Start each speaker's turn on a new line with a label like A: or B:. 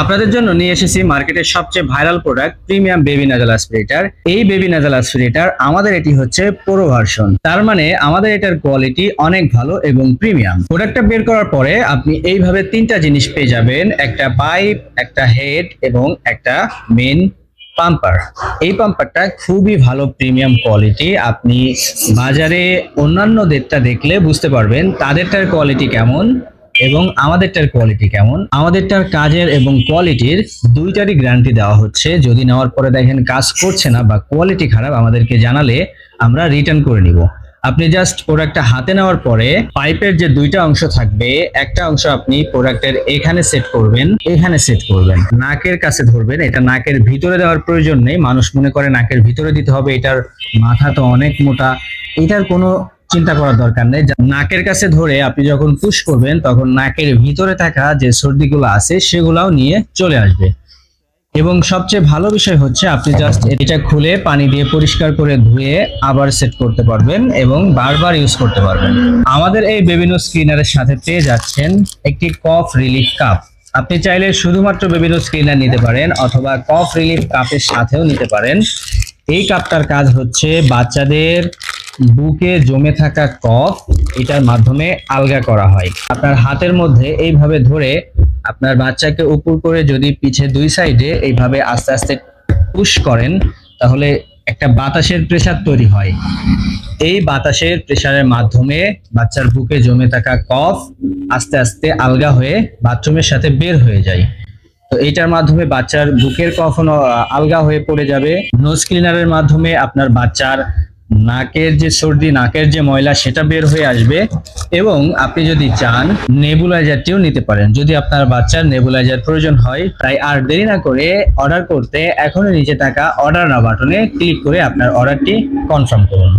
A: আপনাদের জন্য নিয়ে এসেছি মার্কেটের সবচেয়ে viral product premium baby nasal aspirator. এই বেবি নাজাল অ্যাসপিরেটর আমাদের এটি হচ্ছে প্রো ভার্সন, তার মানে আমাদের এটার কোয়ালিটি অনেক ভালো এবং প্রিমিয়াম। প্রোডাক্টটা বের করার পরে আপনি এইভাবে তিনটা জিনিস পেয়ে যাবেন, একটা পাইপ, একটা হেড এবং একটা মেন পাম্পার। এই পাম্পারটা খুবই ভালো প্রিমিয়াম কোয়ালিটি। আপনি বাজারে অন্যান্যদেরটা দেখলে বুঝতে পারবেন তাদেরটার কোয়ালিটি কেমন এবং আমাদেরটার কোয়ালিটি কেমন। আমাদেরটার কাজের এবং কোয়ালিটির দুইটারই গ্যারান্টি দেওয়া হচ্ছে। যদি নেওয়ার পরে দেখেন কাজ করছে না বা কোয়ালিটি খারাপ, আমাদেরকে জানালে আমরা রিটার্ন করে নিব। আপনি জাস্ট প্রোডাক্টটা হাতে নেওয়ার পরে পাইপের যে দুইটা অংশ থাকবে, একটা অংশ আপনি প্রোডাক্টের এখানে সেট করবেন, এখানে সেট করবেন, নাকের কাছে ধরবেন। এটা নাকের ভিতরে দেওয়ার প্রয়োজন নেই। মানুষ মনে করে নাকের ভিতরে দিতে হবে, এটার মাথা তো অনেক মোটা, এটার কোনো চিন্তা করার দরকার নেই। নাকের কাছে ধরে আপনি যখন পুশ করবেন তখন নাকের ভিতরে থাকা যে সর্দিগুলো আছে সেগুলাও নিয়ে চলে আসবে। এবং সবচেয়ে ভালো বিষয় হচ্ছে আপনি জাস্ট এটা খুলে পানি দিয়ে পরিষ্কার করে ধুয়ে আবার সেট করতে পারবেন এবং বারবার ইউজ করতে পারবেন। আমাদের এই বেবিনো স্ক্রিনারের সাথে পেয়ে যাচ্ছেন একটি কফ রিলিফ কাপ। আপনি চাইলে শুধুমাত্র বেবিনো স্ক্রিনার নিতে পারেন অথবা কফ রিলিফ কাপের সাথেও নিতে পারেন। এই কাপটার কাজ হচ্ছে বাচ্চাদের বুকে জমে থাকা কফ এটার মাধ্যমে আলগা করা হয়। আপনার হাতের মধ্যে এইভাবে ধরে আপনার বাচ্চাকে উপর করে যদি পিছে দুই সাইডে এইভাবে আস্তে আস্তে পুশ করেন তাহলে একটা বাতাসের প্রেসার তৈরি হয়। এই বাতাসের প্রেসারের মাধ্যমে বাচ্চার বুকে জমে থাকা কফ আস্তে আস্তে আলগা হয়ে বাথরুমের সাথে বের হয়ে যায়। তো এইটার মাধ্যমে বাচ্চার বুকের কফ আলগা হয়ে পড়ে যাবে। নোজ ক্লিনারের মাধ্যমে আপনার বাচ্চার নাকের যে সর্দি, নাকের যে ময়লা সেটা বের হয়ে আসবে। এবং আপনি যদি চান নেবুলাইজারটিও নিতে পারেন যদি আপনার বাচ্চার নেবুলাইজার প্রয়োজন হয়। তাই আর দেরি না করে অর্ডার করতে এখনই নিচে থাকা অর্ডার নাও বাটনে ক্লিক করে আপনার অর্ডারটি কনফার্ম করুন।